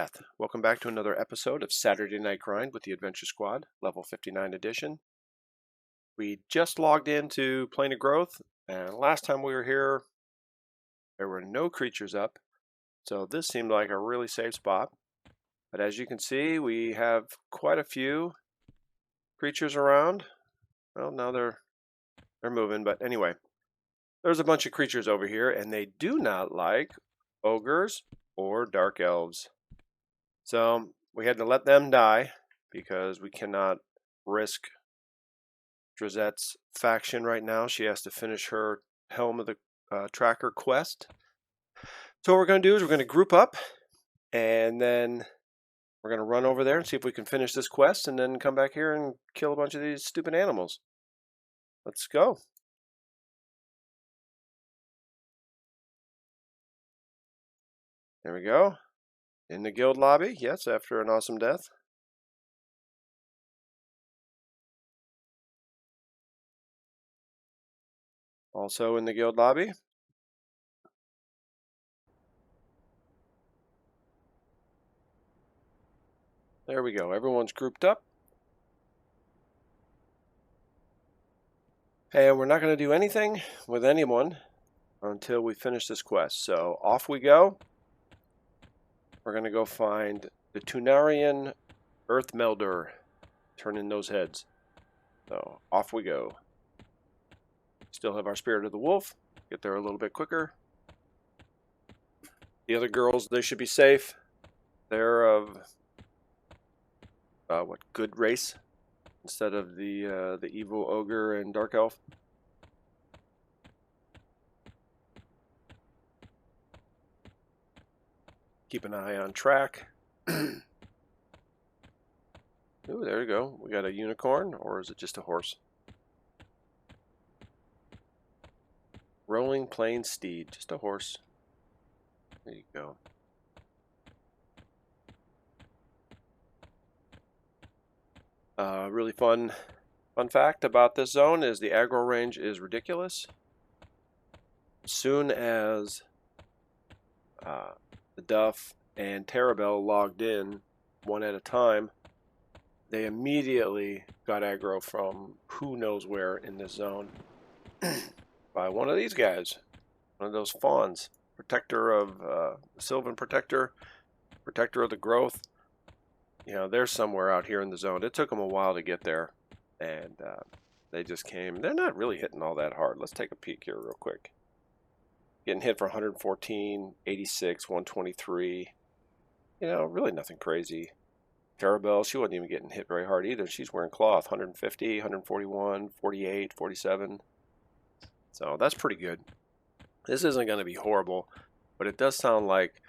Norrath. Welcome back to another episode of Saturday Night Grind with the Adventure Squad, level 59 edition. We just logged into Plane of Growth, and last time we were here, there were no creatures up, so this seemed like a really safe spot. But as you can see, we have quite a few creatures around. Well, now they're moving, but anyway, there's a bunch of creatures over here, and they do not like ogres or dark elves. So we had to let them die because we cannot risk Drazette's faction right now. She has to finish her Helm of the Tracker quest. So what we're going to do is we're going to group up and then we're going to run over there and see if we can finish this quest and then come back here and kill a bunch of these stupid animals. Let's go. There we go. In the guild lobby, yes, after an awesome death. Also in the guild lobby. There we go. Everyone's grouped up. And we're not going to do anything with anyone until we finish this quest. So off we go. We're going to go find the Tunarian Earth Melder. Turn in those heads. So off we go. Still have our Spirit of the Wolf. Get there a little bit quicker. The other girls, they should be safe. They're of good race instead of the evil ogre and dark elf. Keep an eye on track. Ooh, there you go. We got a unicorn, or is it just a horse? Rolling plain steed, just a horse. There you go. Really fun fact about this zone is the aggro range is ridiculous. As soon as the Duff and Terabell logged in one at a time, they immediately got aggro from who knows where in this zone by one of these guys, one of those fawns, protector of Sylvan Protector, protector of the growth. You know, they're somewhere out here in the zone. It took them a while to get there, and they just came. They're not really hitting all that hard. Let's take a peek here real quick. Getting hit for 114, 86, 123. You know, really nothing crazy. Terabell, she wasn't even getting hit very hard either. She's wearing cloth, 150, 141, 48, 47. So that's pretty good. This isn't going to be horrible, but it does sound like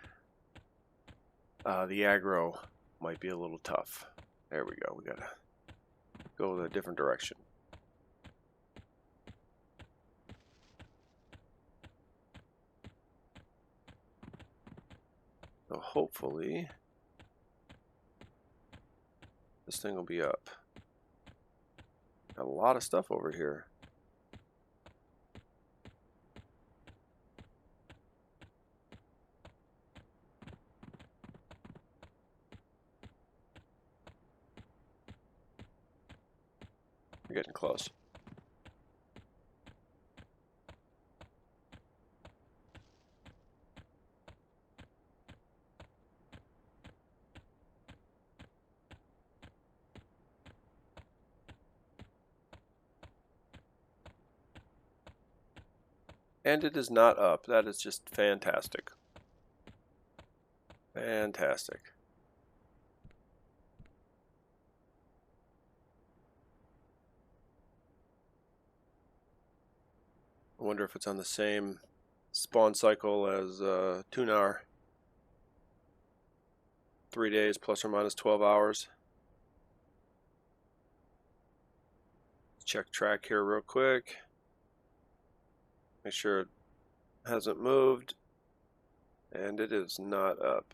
the aggro might be a little tough. There we go. We got to go a different direction. So hopefully this thing will be up. Got a lot of stuff over here. We're getting close. And it is not up. That is just fantastic. Fantastic. I wonder if it's on the same spawn cycle as Tunar. 3 days plus or minus 12 hours. Check track here real quick. Make sure it hasn't moved. And it is not up.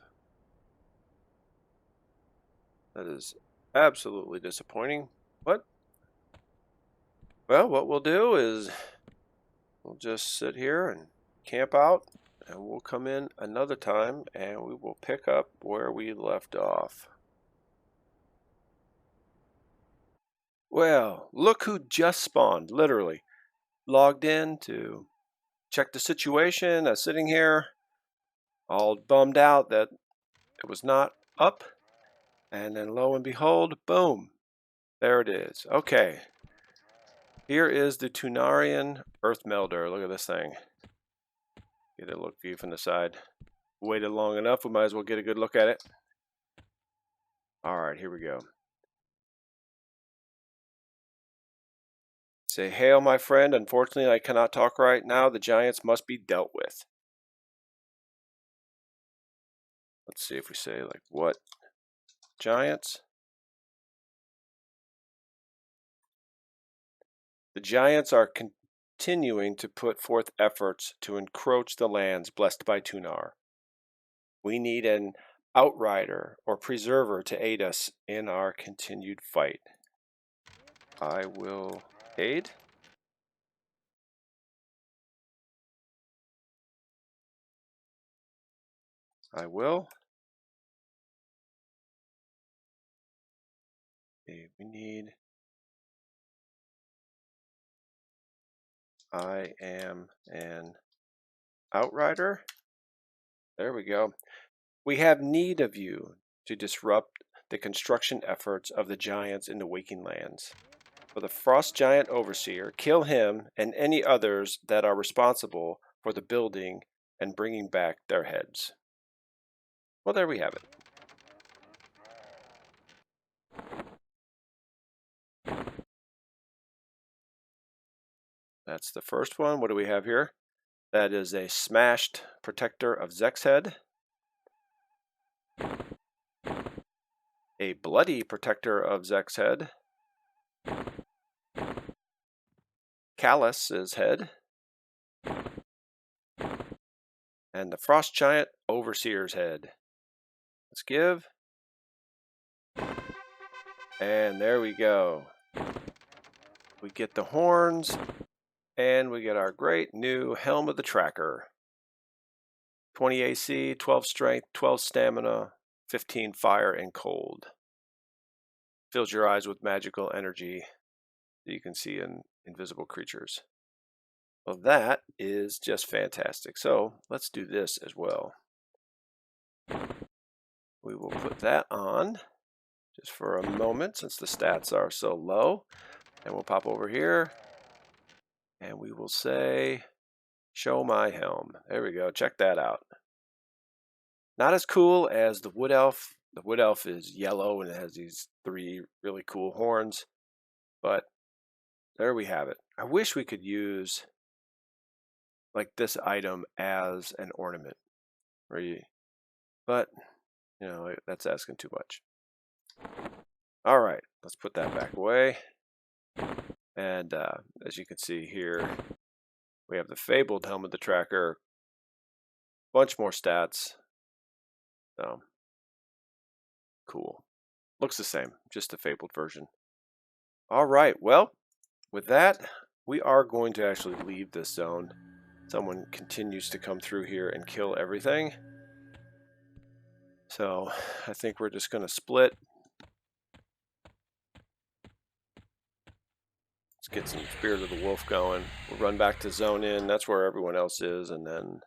That is absolutely disappointing. What? Well, what we'll do is we'll just sit here and camp out and we'll come in another time and we will pick up where we left off. Well, look who just spawned, literally. Logged in to check the situation. I was sitting here all bummed out that it was not up, and then lo and behold, boom, there it is. Okay, here is the Tunarian Earth Melder. Look at this thing. Get a look view from the side. Waited long enough, we might as well get a good look at it. Alright, here we go. Say, hail my friend, unfortunately I cannot talk right now. The giants must be dealt with. Let's see if we say like what? Giants? The giants are continuing to put forth efforts to encroach the lands blessed by Tunar. We need an outrider or preserver to aid us in our continued fight. I will aid. I will. Okay, we need. I am an outrider. There we go. We have need of you to disrupt the construction efforts of the giants in the waking lands. For the frost giant overseer, kill him and any others that are responsible for the building and bringing back their heads. Well, there we have it. That's the first one. What do we have here? That is a smashed protector of Zek's head. A bloody protector of Zek's head. Callus's head. And the frost giant overseer's head. Let's give. And there we go. We get the horns. And we get our great new Helm of the Tracker. 20 AC, 12 strength, 12 stamina, 15 fire and cold. Fills your eyes with magical energy that you can see in invisible creatures. Well, that is just fantastic. So let's do this as well. We will put that on just for a moment since the stats are so low. And we'll pop over here. And we will say, show my helm. There we go. Check that out. Not as cool as the Wood Elf. The Wood Elf is yellow and it has these 3 really cool horns. But there we have it. I wish we could use like this item as an ornament. But, you know, that's asking too much. All right, let's put that back away. And as you can see here, we have the Fabled Helm of the Tracker. Bunch more stats. So, cool. Looks the same, just the Fabled version. All right, well, with that, we are going to actually leave this zone. Someone continues to come through here and kill everything. So, I think we're just going to split. Let's get some Spirit of the Wolf going. We'll run back to zone in. That's where everyone else is. And then,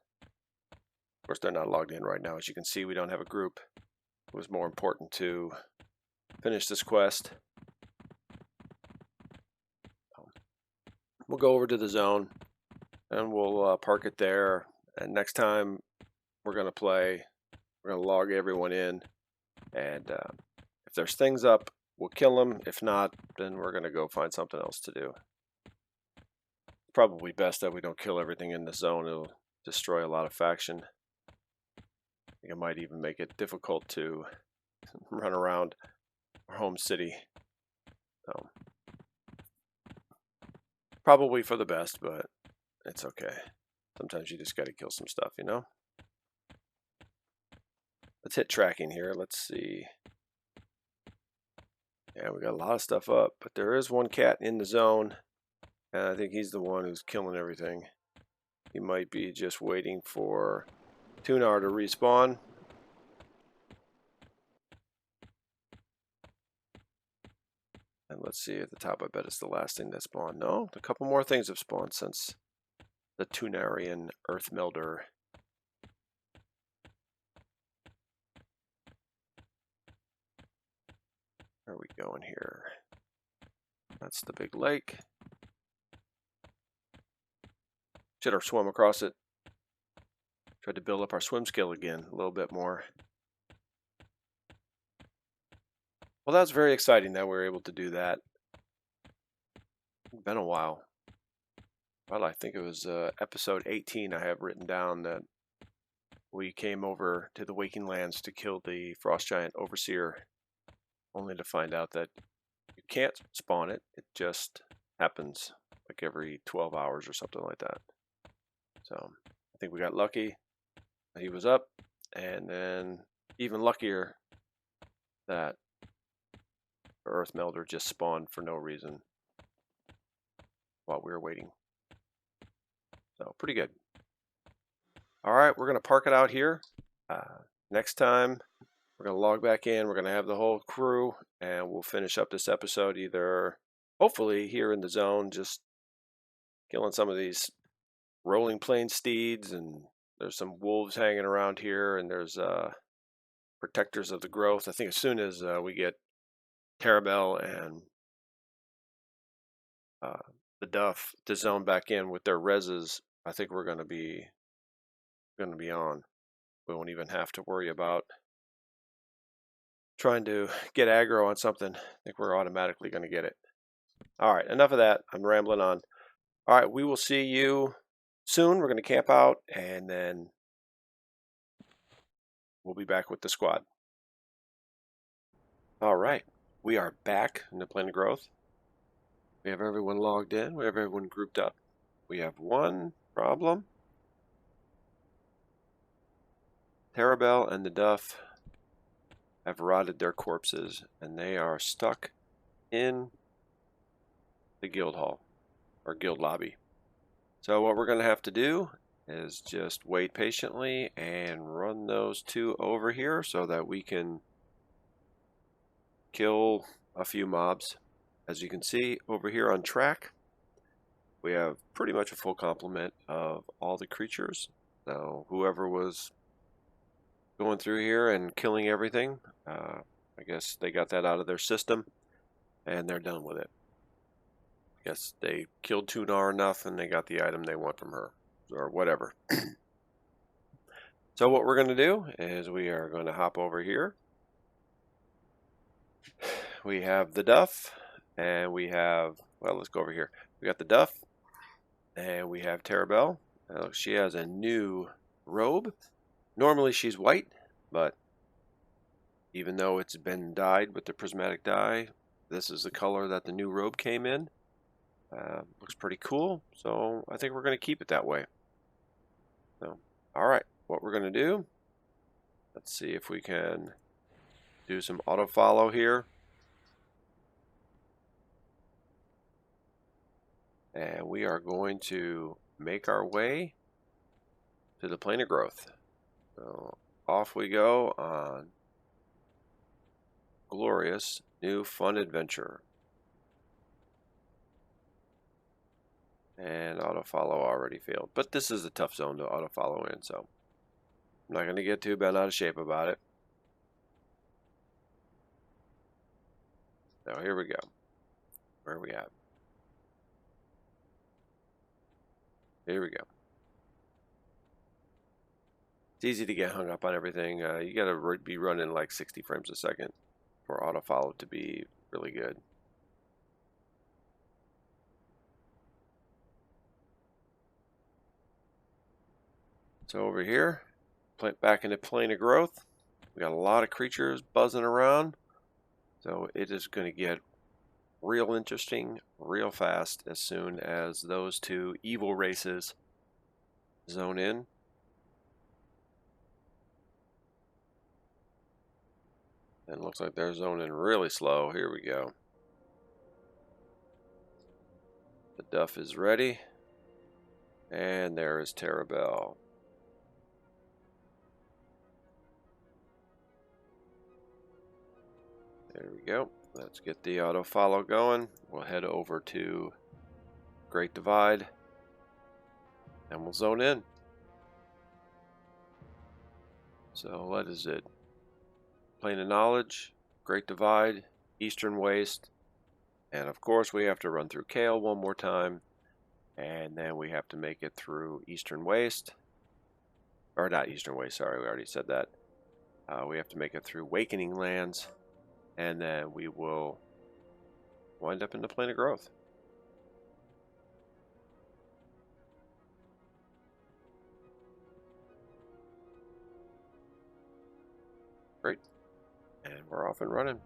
of course, they're not logged in right now. As you can see, we don't have a group. It was more important to finish this quest. We'll go over to the zone and we'll park it there. And next time we're going to play, we're going to log everyone in. And if there's things up, we'll kill them. If not, then we're going to go find something else to do. Probably best that we don't kill everything in the zone. It'll destroy a lot of faction. I think it might even make it difficult to run around our home city. So, probably for the best, but it's okay. Sometimes you just got to kill some stuff, you know? Let's hit tracking here. Let's see. Yeah, we got a lot of stuff up, but there is one cat in the zone, and I think he's the one who's killing everything. He might be just waiting for Tunar to respawn. And let's see at the top, I bet it's the last thing that spawned. No, a couple more things have spawned since the Tunarian Earth Melder. Where are we going here? That's the big lake. Should have swum across it. Tried to build up our swim skill again a little bit more. Well, that's very exciting that we were able to do that. It's been a while. Well, I think it was episode 18 I have written down that we came over to the Waking Lands to kill the Frost Giant Overseer, only to find out that you can't spawn it. It just happens like every 12 hours or something like that. So I think we got lucky. He was up, and then even luckier that the Earth Melder just spawned for no reason while we were waiting. So pretty good. All right, we're going to park it out here. Next time, we're going to log back in. We're going to have the whole crew, and we'll finish up this episode either, hopefully, here in the zone, just killing some of these rolling plain steeds, and there's some wolves hanging around here, and there's protectors of the growth. I think as soon as we get Terabel and the Duff to zone back in with their reses, I think we're going to be on. We won't even have to worry about trying to get aggro on something. I think we're automatically going to get it. All right, enough of that. I'm rambling on. All right, we will see you soon. We're going to camp out, and then we'll be back with the squad. All right, we are back in the Plane of Growth. We have everyone logged in. We have everyone grouped up. We have one problem. Terabel and the Duff have rotted their corpses, and they are stuck in the guild hall, or guild lobby. So what we're going to have to do is just wait patiently and run those two over here so that we can kill a few mobs. As you can see over here on track, we have pretty much a full complement of all the creatures. So whoever was going through here and killing everything, I guess they got that out of their system and they're done with it. I guess they killed Tunar enough and they got the item they want from her, or whatever. So what we're going to do is we are going to hop over here. We have the Duff, and we have, well, let's go over here. We got the Duff, and we have Terabel. She has a new robe. Normally she's white, but even though it's been dyed with the prismatic dye, this is the color that the new robe came in. Looks pretty cool, so I think we're going to keep it that way. So, all right, what we're going to do, let's see if we can do some auto follow here. And we are going to make our way to the Plane of Growth. So off we go on glorious new fun adventure. And auto follow already failed, but this is a tough zone to auto follow in, so I'm not going to get too bent out of shape about it. So here we go. Where are we at? Here we go. It's easy to get hung up on everything. You got to be running like 60 frames a second for auto follow to be really good. So over here, back in the Plane of Growth, we got a lot of creatures buzzing around. So it is going to get real interesting real fast as soon as those two evil races zone in. And it looks like they're zoning really slow. Here we go. The Duff is ready. And there is Terabell. There we go. Let's get the auto follow going. We'll head over to Great Divide and we'll zone in. So what is it? Plane of Knowledge, Great Divide, Eastern Waste, and of course we have to run through Kale one more time, and then we have to make it through Eastern Waste, or not Eastern Waste, sorry, we already said that. We have to make it through Awakening Lands, and then we will wind up in the Plane of Growth. Great. And we're off and running.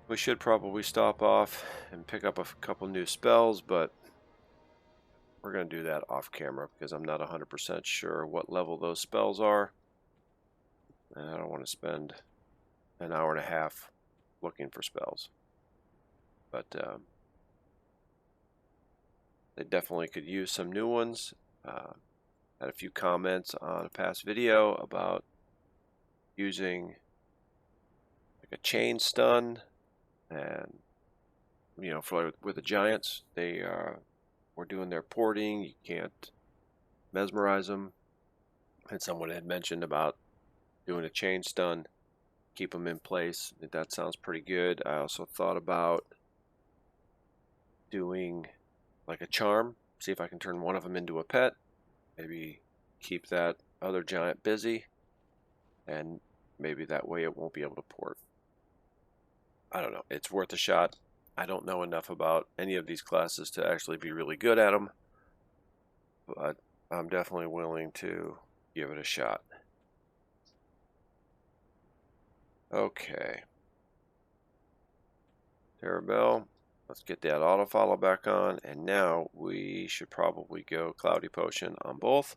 We should probably stop off and pick up a couple new spells, but we're going to do that off camera because I'm not 100% sure what level those spells are. And I don't want to spend an hour and a half looking for spells. But they definitely could use some new ones. Had a few comments on a past video about using like a chain stun, and you know, for with the giants, they were doing their porting. You can't mesmerize them, and someone had mentioned about doing a chain stun, keep them in place. That sounds pretty good. I also thought about doing like a charm, see if I can turn one of them into a pet, maybe keep that other giant busy, and maybe that way it won't be able to port. I don't know, it's worth a shot. I don't know enough about any of these classes to actually be really good at them, but I'm definitely willing to give it a shot. Okay, Terabell, let's get that auto follow back on, and now we should probably go Cloudy Potion on both.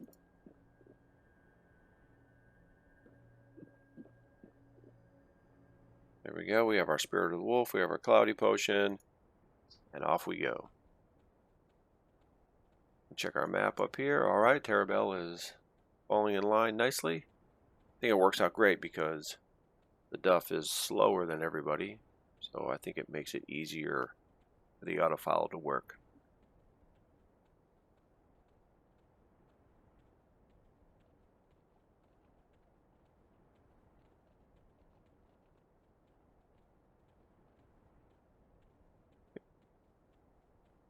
There we go, we have our Spirit of the Wolf, we have our Cloudy Potion, and off we go. Check our map up here. Alright, Terabell is falling in line nicely. I think it works out great because the Duff is slower than everybody, so I think it makes it easier for the auto follow to work.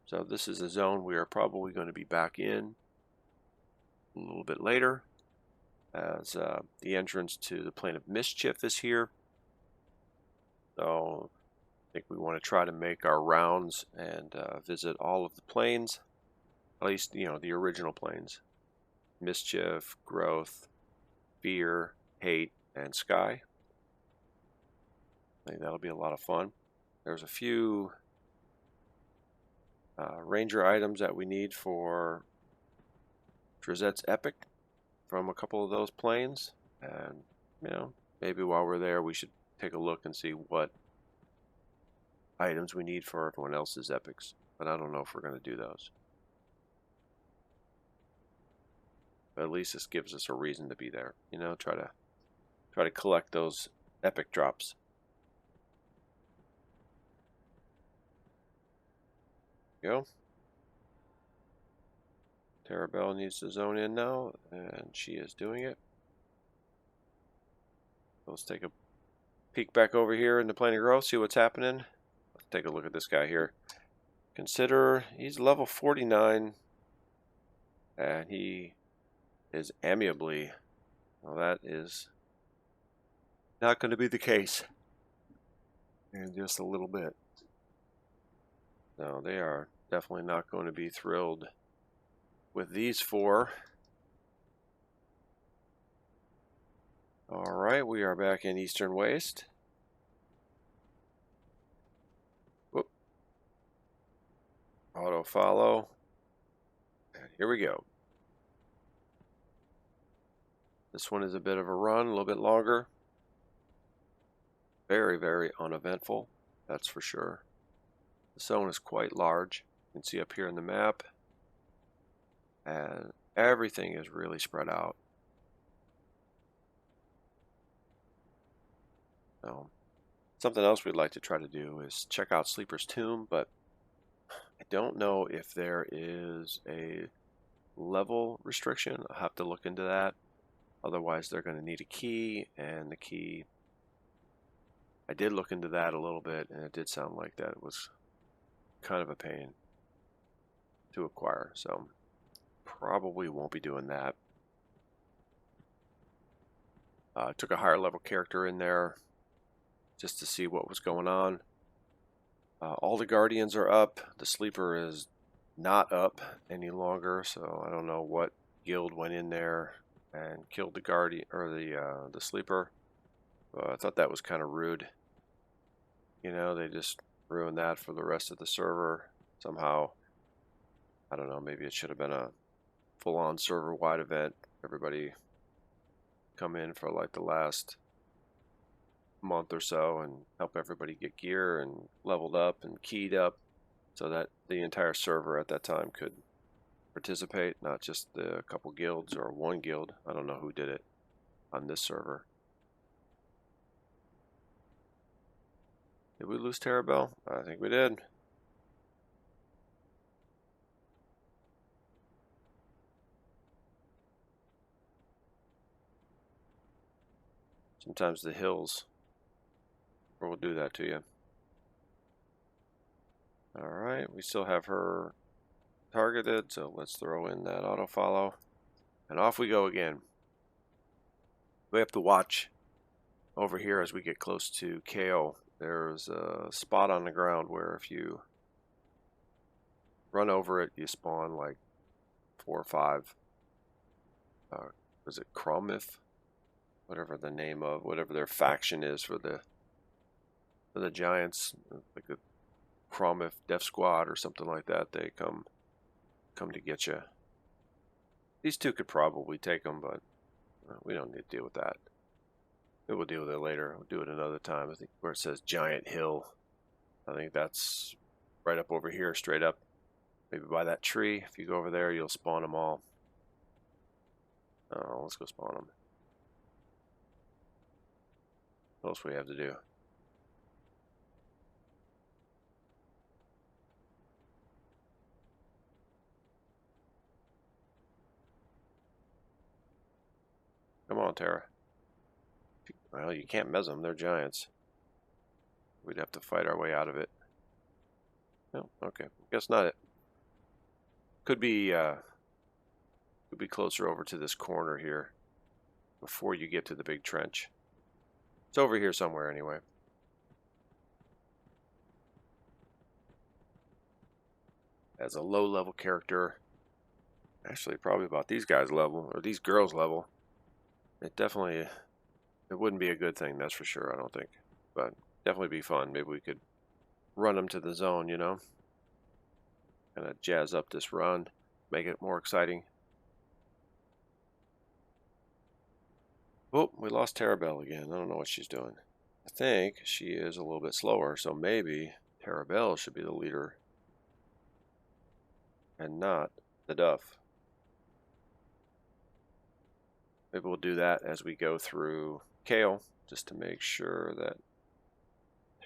So this is a zone we are probably going to be back in a little bit later, as the entrance to the Plane of Mischief is here. So I think we want to try to make our rounds and visit all of the planes, at least, you know, the original planes: Mischief, Growth, Fear, Hate, and Sky. I think that'll be a lot of fun. There's a few ranger items that we need for Drizette's Epic from a couple of those planes, and you know, maybe while we're there we should take a look and see what items we need for everyone else's epics, but I don't know if we're going to do those. But at least this gives us a reason to be there, you know, try to collect those epic drops. Go. Terabell needs to zone in now, and she is doing it. Let's take a peek back over here in the Plane of Growth, see what's happening. Let's take a look at this guy here. Consider he's level 49, and he is amiably. Well, that is not going to be the case in just a little bit. No, they are definitely not going to be thrilled with these four. Alright, we are back in Eastern Waste. Whoop. Auto follow. And here we go. This one is a bit of a run, a little bit longer. Very, very uneventful. that's for sure. The zone is quite large. You can see up here in the map, and everything is really spread out. So, something else we'd like to try to do is check out Sleeper's Tomb, but I don't know if there is a level restriction. I'll have to look into that. Otherwise, they're going to need a key, and the key, I did look into that a little bit, and it did sound like that was kind of a pain to acquire. So, probably won't be doing that. Took a higher level character in there just to see what was going on. All the Guardians are up. The Sleeper is not up any longer, so I don't know what guild went in there and killed the Guardian or the Sleeper. I thought that was kind of rude. You know, they just ruined that for the rest of the server somehow. I don't know, maybe it should have been a full-on server-wide event. Everybody come in for like the last month or so and help everybody get gear and leveled up and keyed up so that the entire server at that time could participate, not just the couple guilds or one guild. I don't know who did it on this server. Did we lose Terabell? I think we did. Sometimes the hills will do that to you. Alright, we still have her targeted, so let's throw in that auto follow. And off we go again. We have to watch over here as we get close to KO. There's a spot on the ground where if you run over it, you spawn like 4 or 5. Was it Cromith? Whatever the name of, whatever their faction is for the Giants, like a Cromith Death Squad or something like that. They come to get you. These two could probably take them, but we don't need to deal with that. We'll deal with it later. We'll do it another time. I think where it says Giant Hill, I think that's right up over here, straight up. Maybe by that tree. If you go over there, you'll spawn them all. Oh, let's go spawn them. What else we have to do? Come on, Terra. Well, you can't mez them. They're giants. We'd have to fight our way out of it. No, okay. Guess not it. Could be closer over to this corner here before you get to the big trench. It's over here somewhere anyway. As a low-level character, actually probably about these guys' level, or these girls' level, it wouldn't be a good thing, that's for sure, I don't think. But definitely be fun. Maybe we could run them to the zone, you know? Kind of jazz up this run, make it more exciting. Oh, we lost Terabell again. I don't know what she's doing. I think she is a little bit slower, so maybe Terabell should be the leader and not the Duff. Maybe we'll do that as we go through Kale, just to make sure that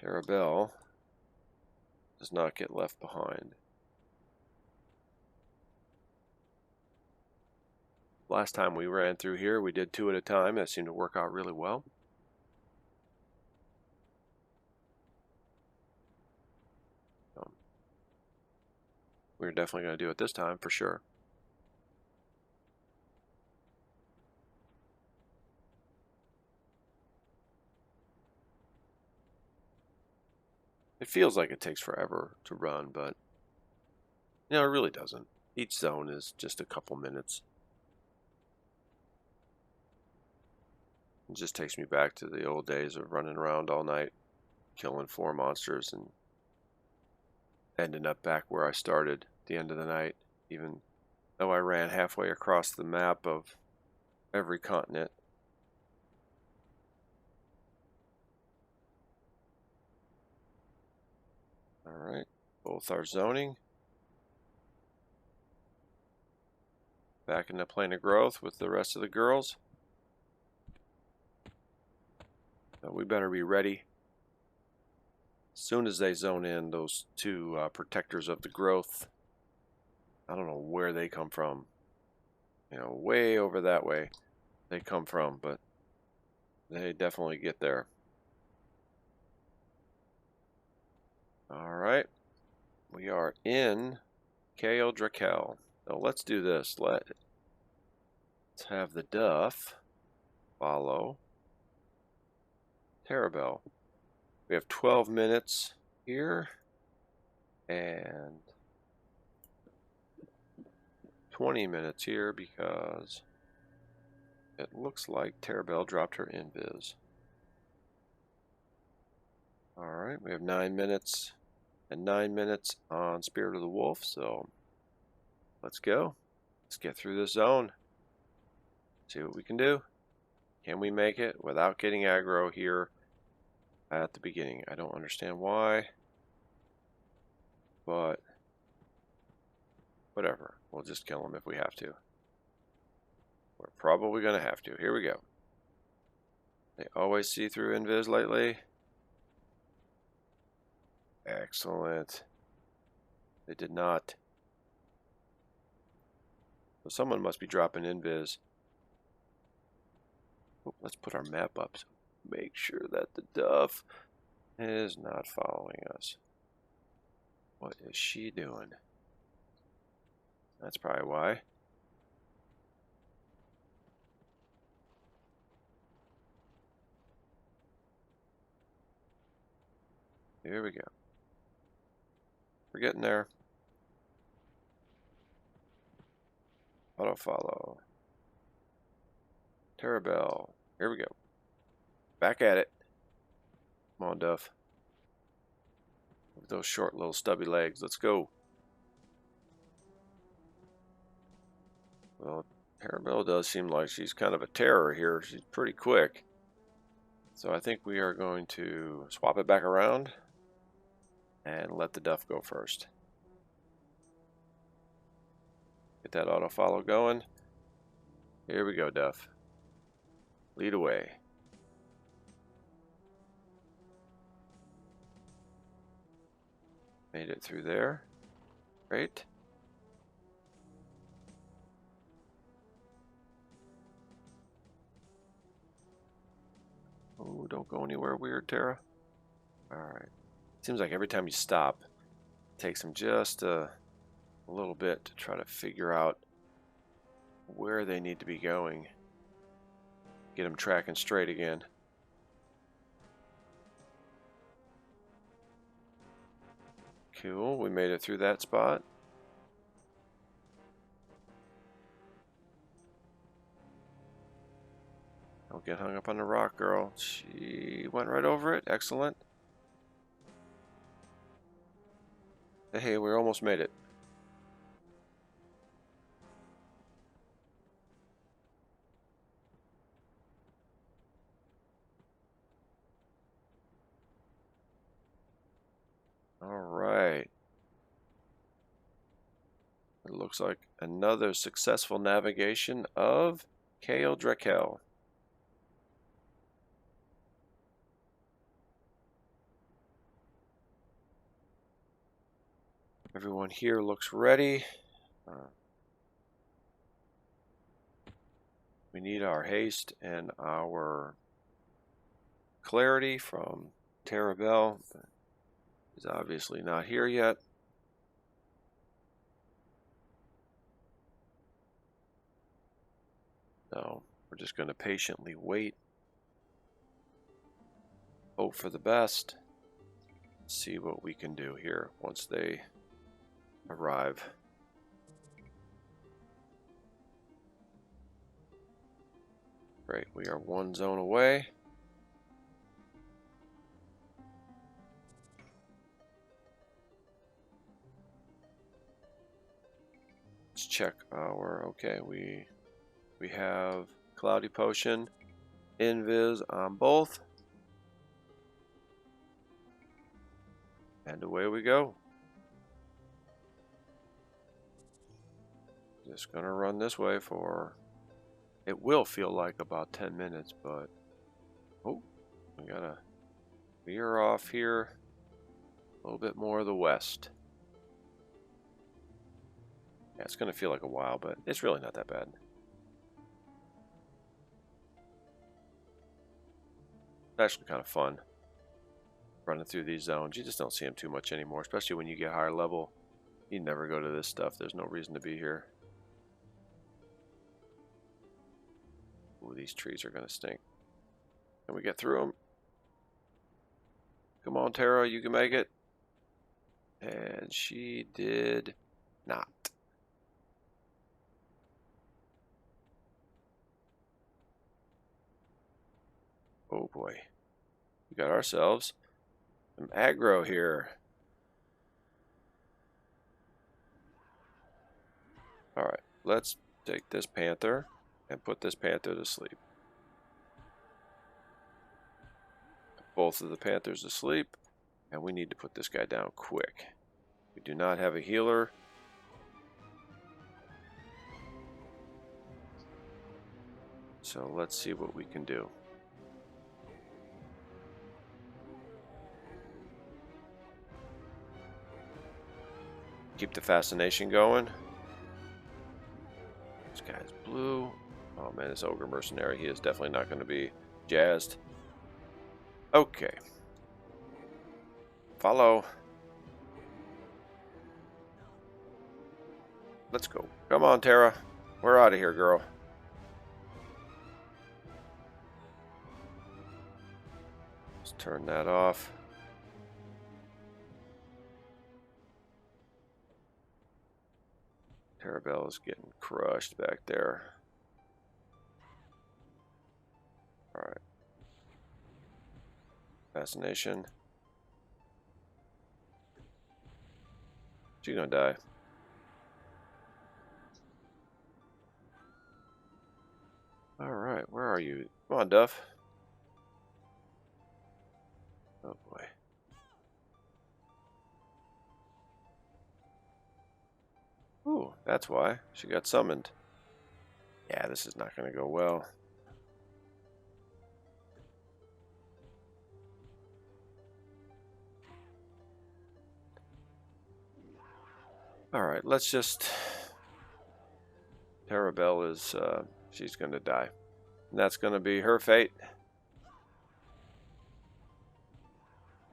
Terabell does not get left behind. Last time we ran through here, we did 2 at a time. That seemed to work out really well. We're definitely going to do it this time for sure. It feels like it takes forever to run, but you know, it really doesn't. Each zone is just a couple minutes. It just takes me back to the old days of running around all night, killing 4 monsters, and ending up back where I started at the end of the night, even though I ran halfway across the map of every continent. Alright, both are zoning. Back in the plane of growth with the rest of the girls. So we better be ready. As soon as they zone in, those two protectors of the growth, I don't know where they come from. You know, way over that way they come from, but they definitely get there. Alright, we are in Kale Drakel. So let's do this. Let's have the Duff follow Terabell. We have 12 minutes here and 20 minutes here because it looks like Terabell dropped her invis. Alright, we have 9 minutes and 9 minutes on Spirit of the Wolf, so let's go. Let's get through this zone. See what we can do. Can we make it without getting aggro here at the beginning? I don't understand why, but whatever. We'll just kill them if we have to. We're probably going to have to. Here we go. They always see through invis lately. Excellent. They did not. So someone must be dropping invis. Oh, let's put our map up. So make sure that the Duff is not following us. What is she doing? That's probably why. Here we go. We're getting there. Auto follow. Terabell. Here we go. Back at it. Come on, Duff. With those short little stubby legs. Let's go. Well, Terabell does seem like she's kind of a terror here. She's pretty quick. So I think we are going to swap it back around and let the Duff go first. Get that auto follow going. Here we go, Duff. Lead away. Made it through there. Great. Oh, don't go anywhere weird, Tara. Alright. Seems like every time you stop, it takes them just a little bit to try to figure out where they need to be going. Get them tracking straight again. Cool, we made it through that spot. Don't get hung up on the rock, girl. She went right over it. Excellent. Hey, we almost made it. Alright. It looks like another successful navigation of Kale Drakel. Everyone here looks ready. We need our haste and our clarity from Terabell. He's obviously not here yet. So we're just going to patiently wait. Hope for the best. See what we can do here once they arrive. Great, we are one zone away. Let's check our, okay, we have Cloudy Potion, Invis on both. And away we go. Just gonna run this way for, it will feel like about 10 minutes, but oh, we gotta veer off here a little bit more of the west. Yeah, it's gonna feel like a while, but it's really not that bad. It's actually kind of fun running through these zones. You just don't see them too much anymore, especially when you get higher level. You never go to this stuff. There's no reason to be here. Ooh, these trees are gonna stink. Can we get through them? Come on, Tara, you can make it. And she did not. Oh boy. We got ourselves some aggro here. Alright, let's take this panther and put this panther to sleep. Both of the panthers asleep, and we need to put this guy down quick. We do not have a healer. So let's see what we can do. Keep the fascination going. This guy's blue. Oh man, this ogre mercenary, he is definitely not going to be jazzed. Okay. Follow. Let's go. Come on, Tara. We're out of here, girl. Let's turn that off. Terabell is getting crushed back there. Alright. Fascination. She's gonna die. Alright, where are you? Come on, Duff. Oh boy. Ooh, that's why. She got summoned. Yeah, this is not going to go well. Alright, let's just... Terabell is... she's going to die. And that's going to be her fate.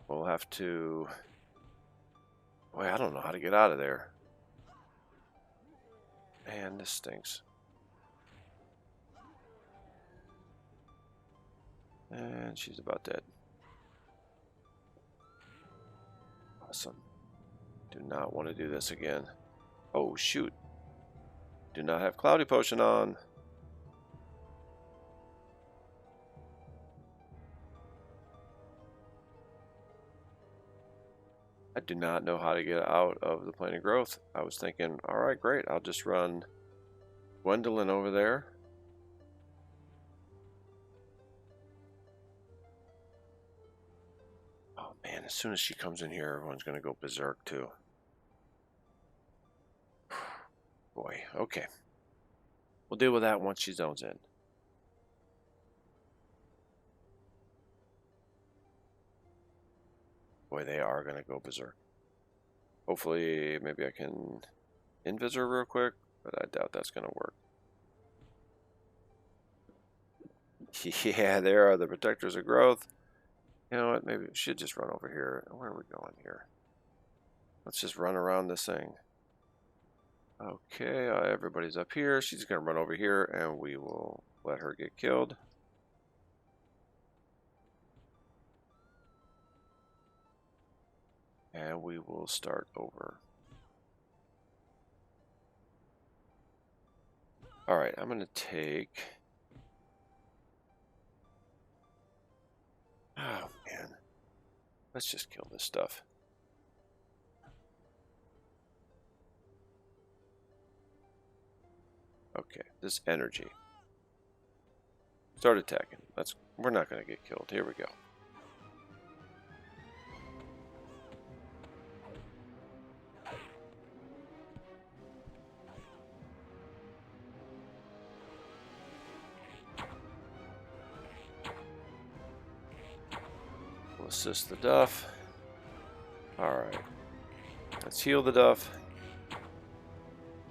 We'll have to... Boy, I don't know how to get out of there. Man, this stinks. And she's about dead. Awesome. Do not want to do this again. Oh, shoot. Do not have Cloudy Potion on. I do not know how to get out of the Plane of Growth. I was thinking, alright, great. I'll just run Gwendolyn over there. Oh man, as soon as she comes in here, everyone's going to go berserk too. Boy, okay. We'll deal with that once she zones in. Boy, they are going to go berserk. Hopefully, maybe I can invis her real quick, but I doubt that's going to work. Yeah, there are the Protectors of Growth. You know what, maybe we should just run over here. Where are we going here? Let's just run around this thing. Okay, everybody's up here. She's going to run over here, and we will let her get killed. And we will start over. Alright, I'm going to take... Oh, man. Let's just kill this stuff. Okay, this energy. Start attacking. We're not going to get killed. Here we go. assist the Duff. Alright. Let's heal the Duff.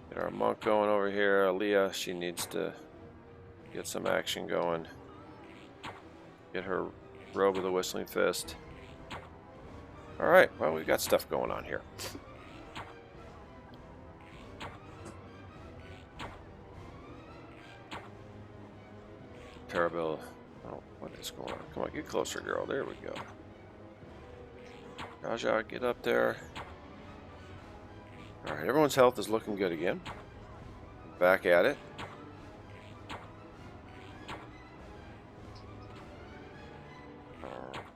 Get our monk going over here. Aaliyah, she needs to get some action going. Get her robe of the Whistling Fist. Alright, well, we've got stuff going on here. Terrible. Oh, what is going on? Come on, get closer, girl. There we go. Raja, get up there. Alright, everyone's health is looking good again. Back at it.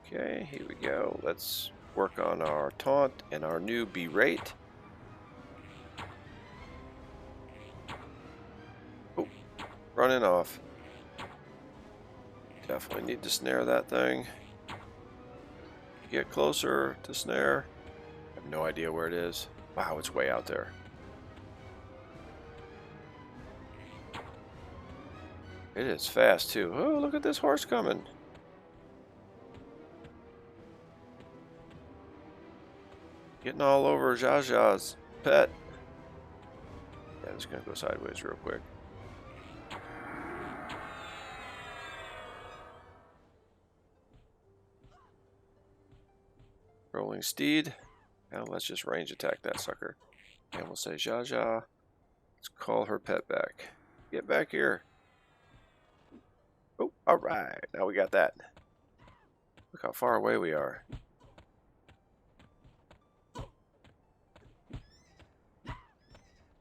Okay, here we go. Let's work on our taunt and our new berate. Oh, running off. Definitely need to snare that thing. Get closer to snare. I have no idea where it is. Wow, it's way out there. It is fast too. Oh, look at this horse coming. Getting all over Jaja's pet. Yeah, I'm just gonna go sideways real quick. Rolling steed. Now let's just range attack that sucker. And we'll say, Jaja, let's call her pet back. Get back here. Oh, alright. Now we got that. Look how far away we are.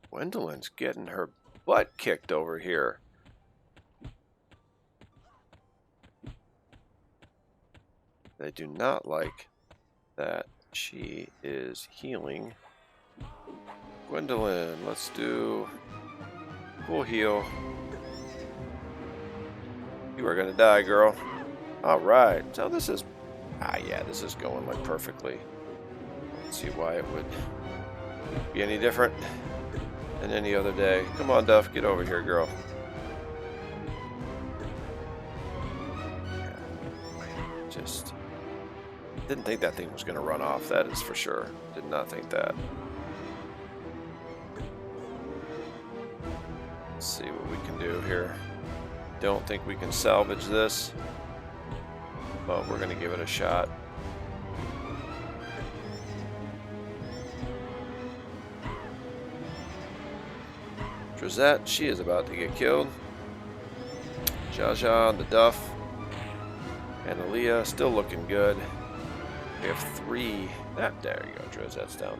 Gwendolyn's getting her butt kicked over here. They do not like that she is healing. Gwendolyn, let's do full heal. You are gonna die, girl. Alright, so this is yeah, this is going like perfectly. Let's see why it would be any different than any other day. Come on, Duff, get over here, girl. Just didn't think that thing was going to run off, that is for sure. Did not think that. Let's see what we can do here. Don't think we can salvage this, but we're going to give it a shot. Drazette, she is about to get killed. Jaja on the Duff. And Aaliyah still looking good. We have 3. There you go, Drazette's down.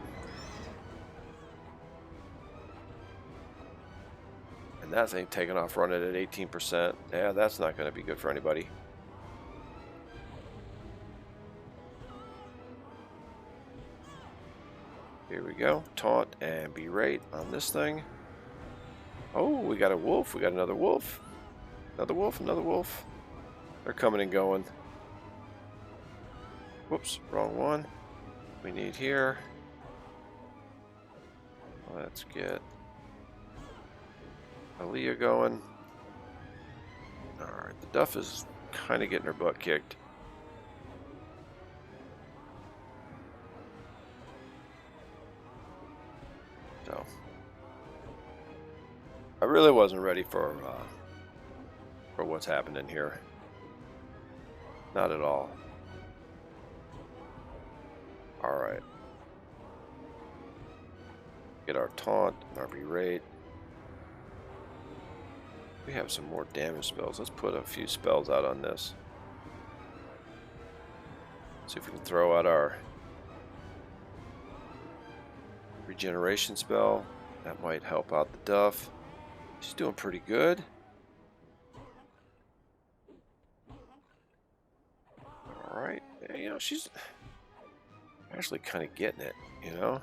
And that thing taking off running at 18%. Yeah, that's not going to be good for anybody. Here we go. Taunt and berate on this thing. Oh, we got a wolf. We got another wolf. Another wolf, another wolf. They're coming and going. Whoops, wrong one. We need here. Let's get Aaliyah going. Alright, the Duff is kind of getting her butt kicked. So, I really wasn't ready for what's happening here. Not at all. Alright. Get our taunt and our berate. We have some more damage spells. Let's put a few spells out on this. See if we can throw out our regeneration spell. That might help out the Duff. She's doing pretty good. Alright. Yeah, you know, she's actually kind of getting it, you know?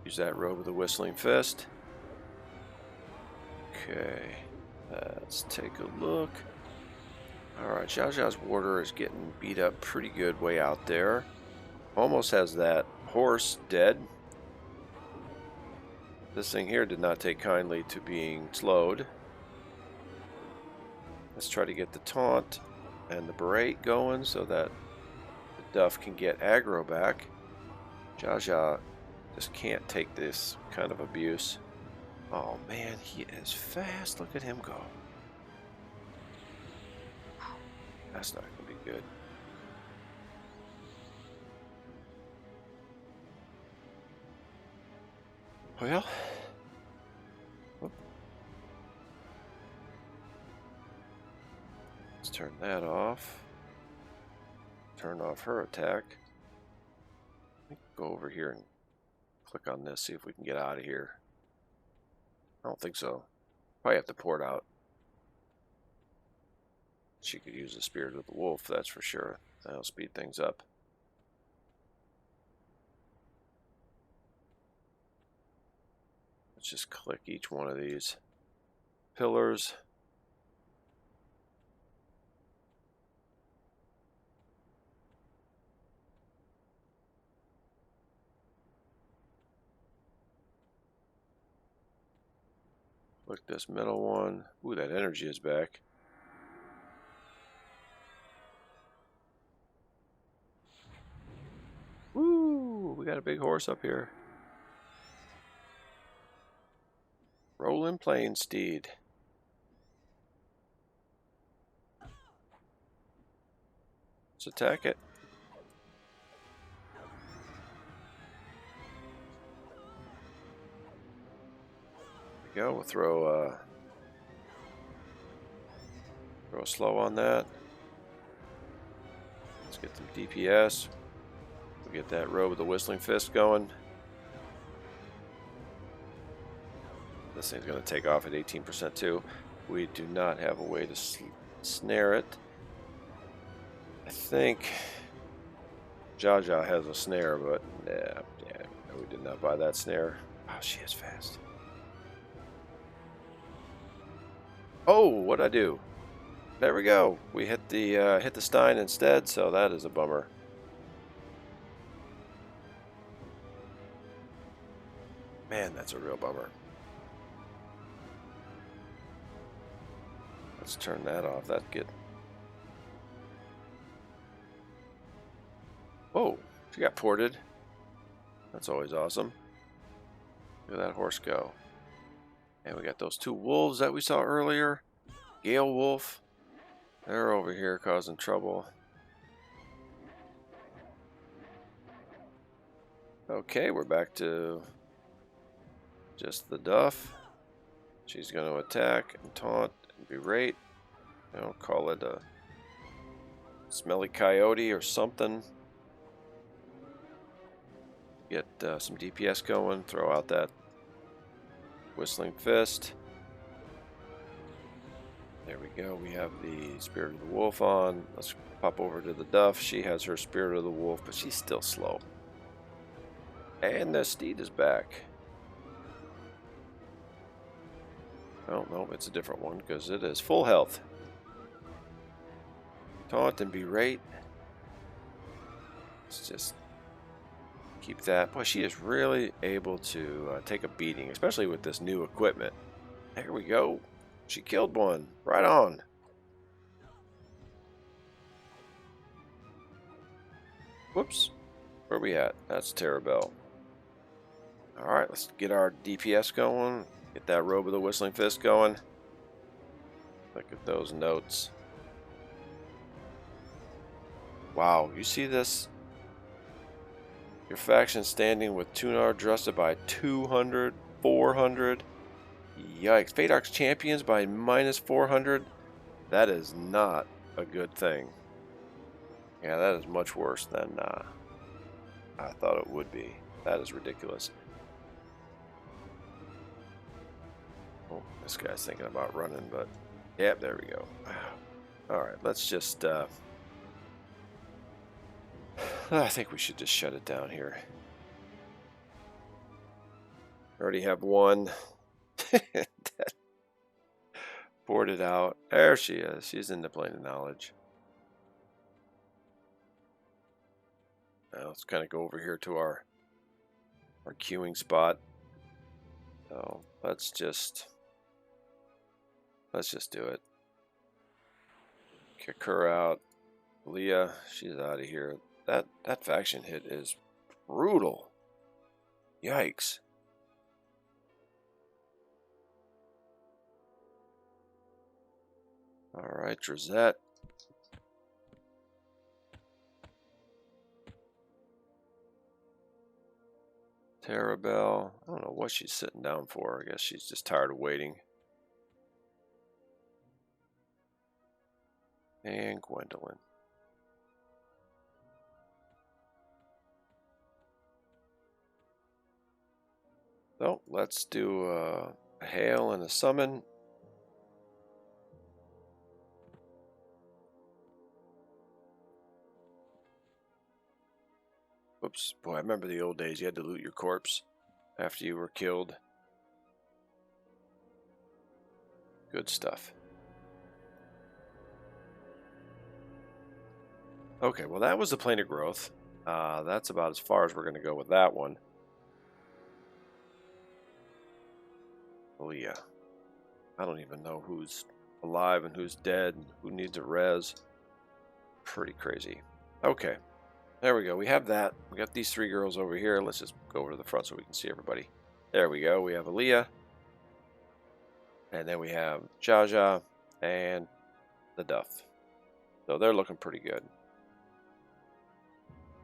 Use that robe with the Whistling Fist. Okay. Let's take a look. Alright, Xiao Xiao's warder is getting beat up pretty good way out there. Almost has that horse dead. This thing here did not take kindly to being slowed. Let's try to get the taunt and the berate going so that the Duff can get aggro back. Jaja just can't take this kind of abuse. Oh man, he is fast. Look at him go. That's not going to be good. Well, let's turn that off. Turn off her attack. Go over here and click on this, see if we can get out of here. I don't think so. Probably have to port out. She could use the Spirit of the Wolf, that's for sure. That'll speed things up. Let's just click each one of these pillars. Click this middle one. Ooh, that energy is back. Woo! We got a big horse up here. Rolling plain steed. Let's attack it. There we go. We'll throw a slow on that. Let's get some DPS. We'll get that row with the Whistling Fist going. This thing's going to take off at 18% too. We do not have a way to snare it. I think Jaja has a snare, but yeah, we did not buy that snare. Oh, she is fast. Oh, what'd I do? There we go. We hit the Stein instead, so that is a bummer. Man, that's a real bummer. Let's turn that off. That's good. Whoa, she got ported. That's always awesome. Look at that horse go. And we got those two wolves that we saw earlier. Gale Wolf. They're over here causing trouble. Okay, we're back to just the Duff. She's going to attack and taunt and berate. I'll call it a smelly coyote or something. Get some DPS going. Throw out that Whistling Fist. There we go. We have the Spirit of the Wolf on. Let's pop over to the Duff. She has her Spirit of the Wolf, but she's still slow. And the steed is back. Oh, no, it's a different one because it is full health. Taunt and berate. Let's just keep that. Boy, she is really able to take a beating, especially with this new equipment. There we go. She killed one. Right on. Whoops. Where are we at? That's Terabell. Alright, let's get our DPS going. Get that Robe of the Whistling Fist going. Look at those notes. Wow, you see this? Your faction standing with Tunar adjusted by 200, 400. Yikes. Fate Arc's champions by minus 400. That is not a good thing. Yeah, that is much worse than I thought it would be. That is ridiculous. Oh, this guy's thinking about running, but yep, there we go. Alright, let's just I think we should just shut it down here. Already have one. Poured it out. There she is. She's in the plane of knowledge. Now let's kind of go over here to our queuing spot. So let's just do it. Kick her out. Leah, she's out of here. That faction hit is brutal. Yikes. Alright, Drizette. Terabelle. I don't know what she's sitting down for. I guess she's just tired of waiting. And Gwendolyn. So let's do a hail and a summon. Whoops. Boy, I remember the old days. You had to loot your corpse after you were killed. Good stuff. Okay, well that was the Plane of Growth. That's about as far as we're going to go with that one. Oh yeah. I don't even know who's alive and who's dead and who needs a res. Pretty crazy. Okay. There we go. We have that. We got these three girls over here. Let's just go over to the front so we can see everybody. There we go. We have Aaliyah. And then we have Jaja and the Duff. So they're looking pretty good.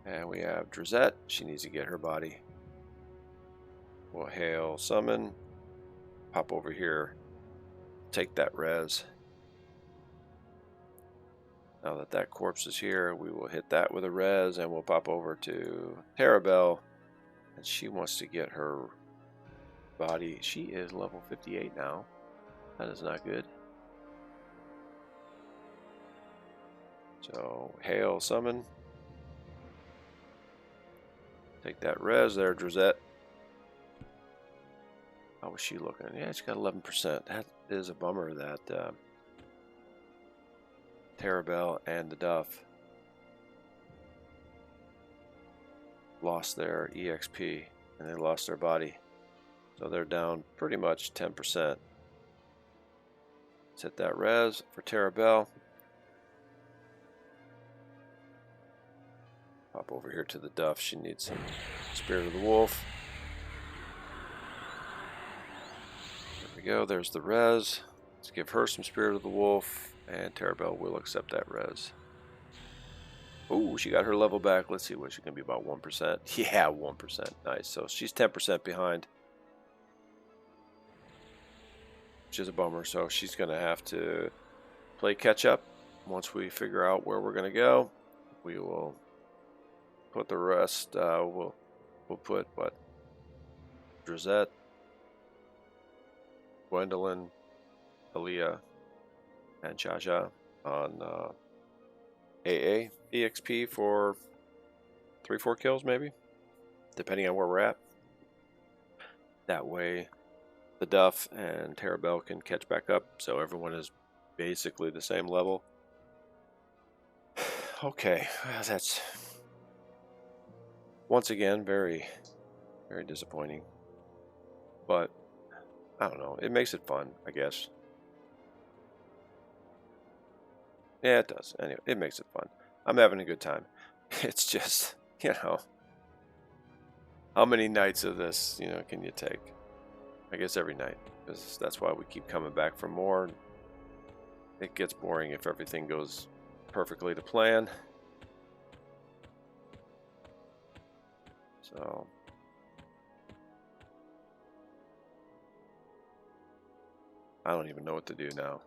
And we have Drizette. She needs to get her body. We'll hail summon. Pop over here. Take that res. Now that that corpse is here, we will hit that with a res, and we'll pop over to Terabelle, and she wants to get her body. She is level 58 now. That is not good. So, hail, summon. Take that res there, Drizette. How was she looking? Yeah, she got 11%. That is a bummer that Terabelle and the Duff lost their EXP and they lost their body. So they're down pretty much 10%. Let's hit that res for Terabelle. Pop over here to the Duff. She needs some Spirit of the Wolf. There we go. There's the res. Let's give her some Spirit of the Wolf. And Terabelle will accept that res. Ooh, she got her level back. Let's see what she's going to be, about 1%. Yeah, 1%. Nice. So she's 10% behind. Which is a bummer. So she's going to have to play catch up. Once we figure out where we're going to go, we will put the rest. We'll put what? Drizette, Gwendolyn, Aaliyah, and Jaja on AA EXP for 3-4 kills maybe, depending on where we're at. That way the Duff and Terabelle can catch back up, so everyone is basically the same level. Okay, that's once again very, very disappointing, but I don't know, it makes it fun, I guess. Yeah, it does. Anyway, it makes it fun. I'm having a good time. It's just, you know, how many nights of this, you know, can you take? I guess every night, because that's why we keep coming back for more. It gets boring if everything goes perfectly to plan. So I don't even know what to do now.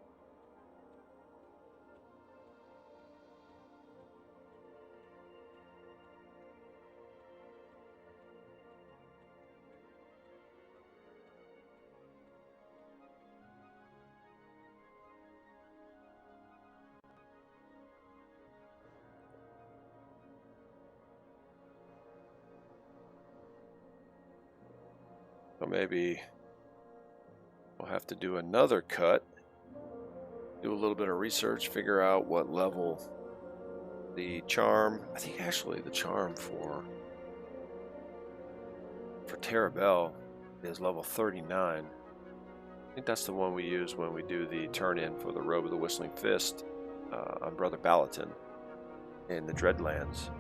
So maybe we'll have to do another cut, do a little bit of research, figure out what level the charm, I think actually the charm for Terabelle is level 39. I think that's the one we use when we do the turn-in for the Robe of the Whistling Fist. on Brother Balatin in the Dreadlands.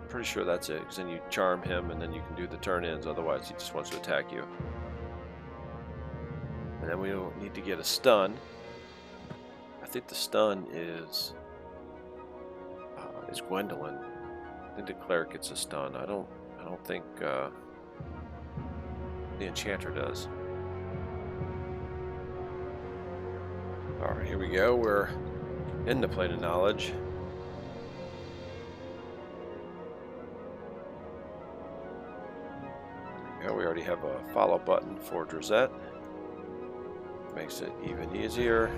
I'm pretty sure that's it, because then you charm him and then you can do the turn-ins, otherwise he just wants to attack you. And then we don't need to get a stun. I think the stun is Gwendolyn. I think the cleric gets a stun. I don't think the enchanter does. Alright, here we go. We're in the plane of knowledge. Yeah, we already have a follow button for Drazette. Makes it even easier.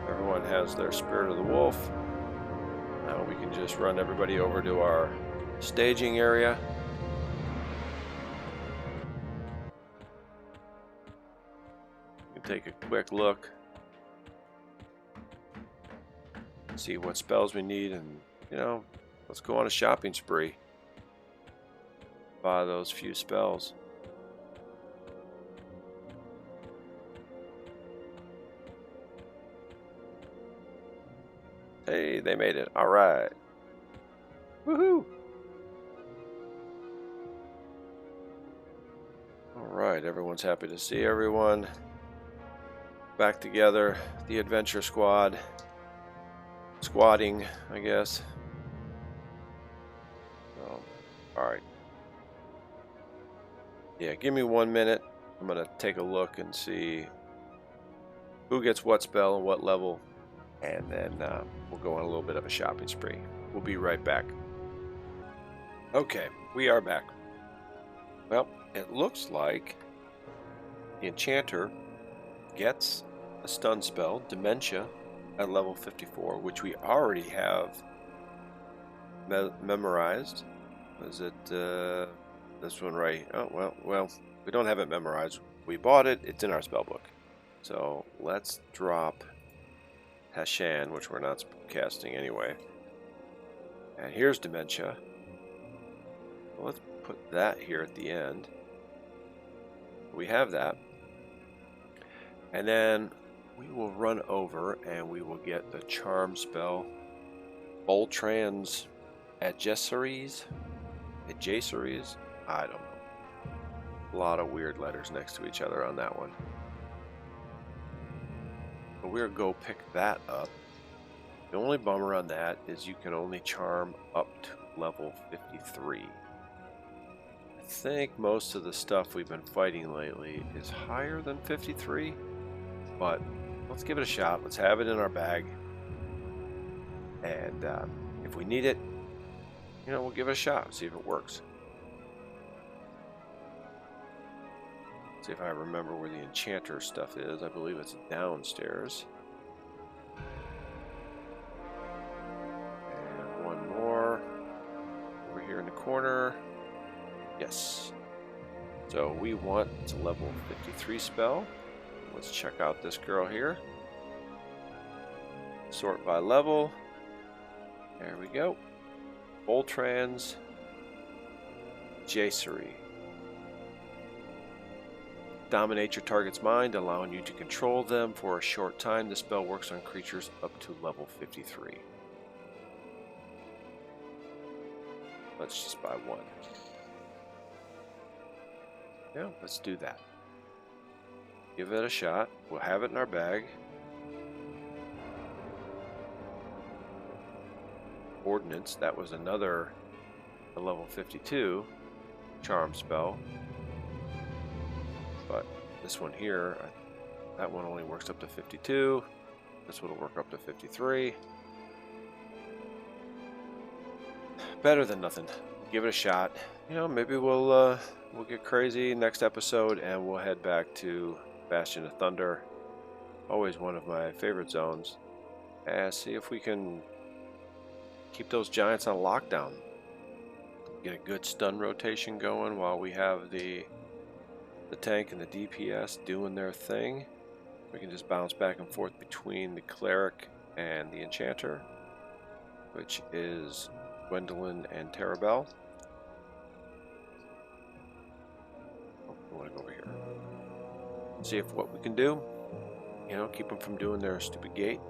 Everyone has their Spirit of the Wolf. Now we can just run everybody over to our staging area. We can take a quick look. See what spells we need, and let's go on a shopping spree. Buy those few spells. Hey, they made it. All right. Woohoo! All right, everyone's happy to see everyone back together. The adventure squad. Squatting, I guess. All right. Yeah, give me 1 minute. I'm going to take a look and see who gets what spell and what level. And then we'll go on a little bit of a shopping spree. We'll be right back. Okay, we are back. Well, it looks like the enchanter gets a stun spell, Dementia, at level 54, which we already have memorized. Was it this one right? Oh, well, we don't have it memorized. We bought it. It's in our spell book. So let's drop Hashan, which we're not casting anyway. And here's Dementia. Well, let's put that here at the end. We have that. And then we will run over and we will get the charm spell, Boltran's Adjaceries. I don't know. A lot of weird letters next to each other on that one. But we'll go pick that up. The only bummer on that is you can only charm up to level 53. I think most of the stuff we've been fighting lately is higher than 53, but let's give it a shot. Let's have it in our bag, and if we need it, we'll give it a shot, see if it works. See if I remember where the enchanter stuff is. I believe it's downstairs. And one more over here in the corner. Yes. So we want it's a level 53 spell. Let's check out this girl here. Sort by level. There we go. Boltran's Jacery. Dominate your target's mind, allowing you to control them for a short time. The spell works on creatures up to level 53. Let's just buy one. Yeah, let's do that. Give it a shot. We'll have it in our bag. Ordnance, that was another level 52 charm spell. But this one here, that one only works up to 52. This one will work up to 53. Better than nothing. Give it a shot. Maybe we'll get crazy next episode and we'll head back to Bastion of Thunder. Always one of my favorite zones. And see if we can keep those giants on lockdown. Get a good stun rotation going while we have the tank and the DPS doing their thing. We can just bounce back and forth between the cleric and the enchanter, which is Gwendolyn and Terabelle. I want to go over here. See if what we can do, keep them from doing their stupid gate.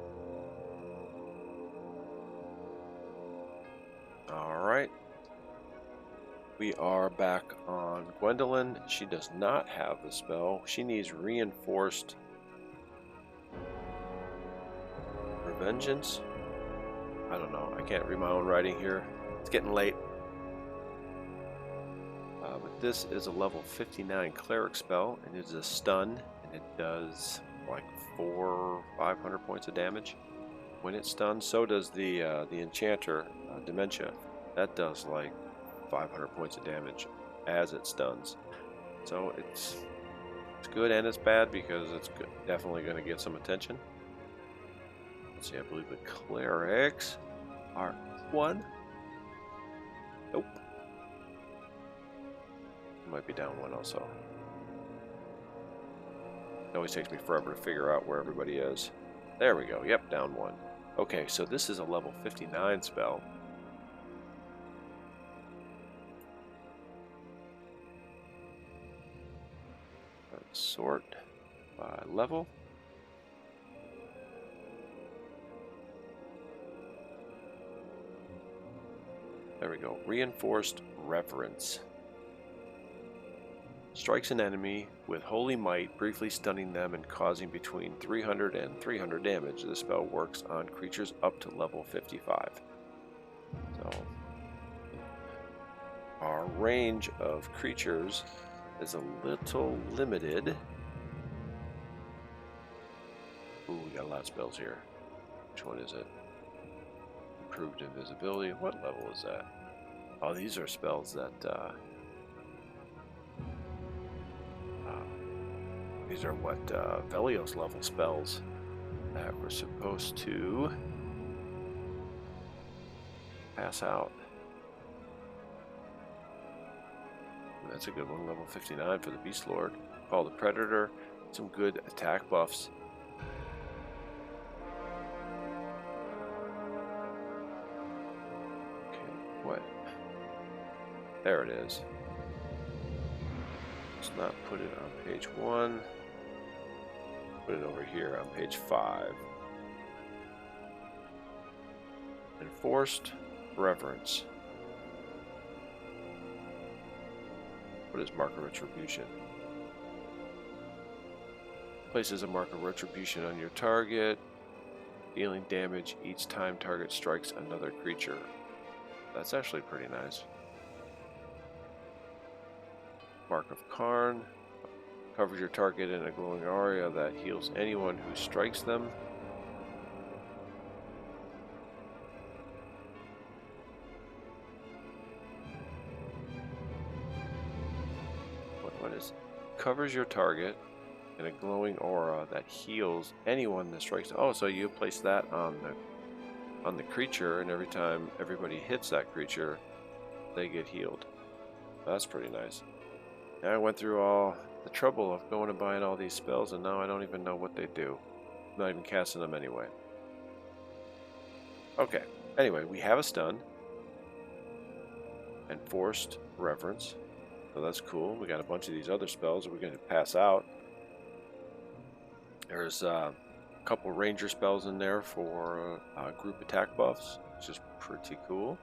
We are back on Gwendolyn. She does not have the spell. She needs reinforced revengeance. I don't know. I can't read my own writing here. It's getting late. But this is a level 59 cleric spell, and it is a stun, and it does like 400 or 500 points of damage when it's stunned. So does the enchanter dementia. That does like 500 points of damage as it stuns. So it's good and it's bad because it's definitely going to get some attention. Let's see, I believe the clerics are 1. Nope. Might be down 1 also. It always takes me forever to figure out where everybody is. There we go. Yep, down 1. Okay, so this is a level 59 spell. Let's sort by level. There we go. Reinforced Reverence. Strikes an enemy with Holy Might, briefly stunning them and causing between 300 and 300 damage. The spell works on creatures up to level 55. So, our range of creatures is a little limited. Ooh, we got a lot of spells here. Which one is it? Improved Invisibility. What level is that? Oh, these are spells that these are what Velios level spells that we're supposed to pass out. That's a good one, level 59 for the Beast Lord. Call the Predator, some good attack buffs. Okay, what? There it is. Let's not put it on page 1. Put it over here on page 5. Enforced Reverence. What is Mark of Retribution? Places a mark of retribution on your target, dealing damage each time target strikes another creature. That's actually pretty nice. Mark of Karn. Covers your target in a glowing aura that heals anyone who strikes them. What is? Covers your target in a glowing aura that heals anyone that strikes. Oh, so you place that on the creature, and every time everybody hits that creature, they get healed. That's pretty nice. Now I went through all the trouble of going and buying all these spells, and now I don't even know what they do. I'm not even casting them anyway. Okay, anyway, we have a stun. Enforced Reverence. So that's cool. We got a bunch of these other spells that we're going to pass out. There's a couple ranger spells in there for group attack buffs, which is pretty cool.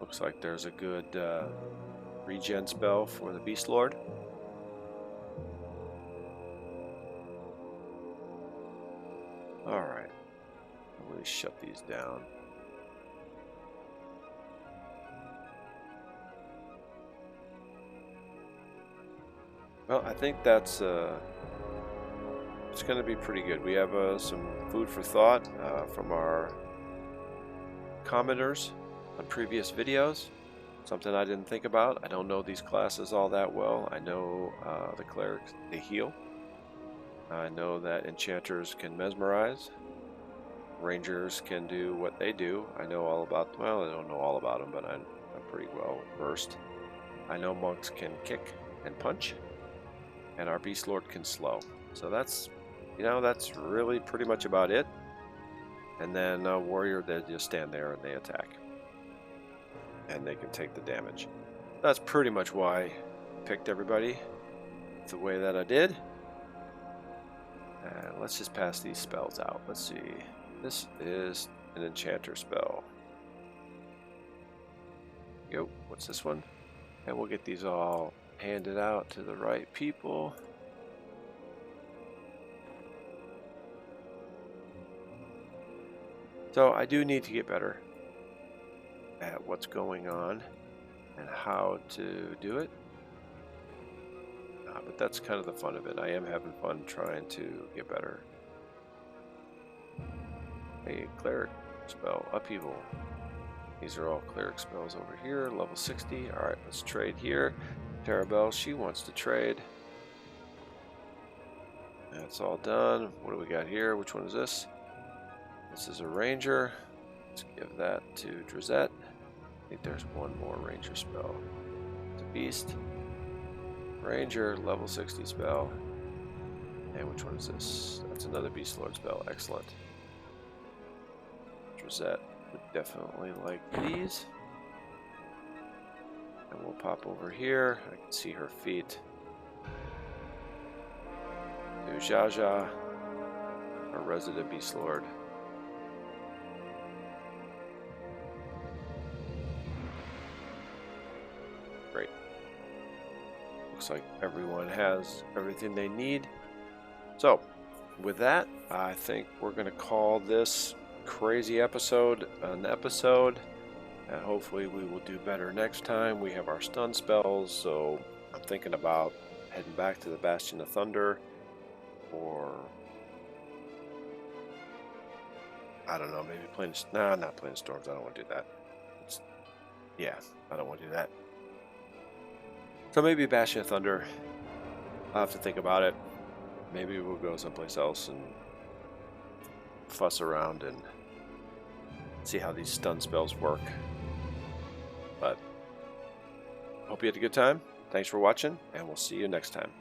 Looks like there's a good regen spell for the Beast Lord. Alright. Let me shut these down. Well, I think that's it's going to be pretty good. We have some food for thought from our commenters on previous videos. Something I didn't think about. I don't know these classes all that well. I know the clerics, they heal. I know that enchanters can mesmerize. Rangers can do what they do. I know all about, well, I don't know all about them, but I'm pretty well versed. I know monks can kick and punch, and our Beast Lord can slow. So that's, that's really pretty much about it. And then a warrior, they just stand there and they attack. And they can take the damage. That's pretty much why I picked everybody the way that I did. And let's just pass these spells out. Let's see. This is an enchanter spell. Yo, what's this one? And we'll get these all handed out to the right people. So I do need to get better at what's going on and how to do it. But that's kind of the fun of it. I am having fun trying to get better. A cleric spell, upheaval. These are all cleric spells over here, level 60. All right, let's trade here. Tarabelle, she wants to trade. That's all done. What do we got here? Which one is this? This is a ranger. Let's give that to Drizette. I think there's one more ranger spell. It's a beast. Ranger, level 60 spell. And which one is this? That's another Beast Lord spell. Excellent. Drizette would definitely like these. And we'll pop over here. I can see her feet. Do Jaja, our resident Beast Lord. Great. Looks like everyone has everything they need. So, with that, I think we're going to call this crazy episode an episode. And hopefully we will do better next time. We have our stun spells, so I'm thinking about heading back to the Bastion of Thunder. Or I don't know, maybe playing. Nah, not playing Storms. I don't want to do that. Yeah, I don't want to do that. So maybe Bastion of Thunder. I'll have to think about it. Maybe we'll go someplace else and fuss around and see how these stun spells work. But hope you had a good time. Thanks for watching, and we'll see you next time.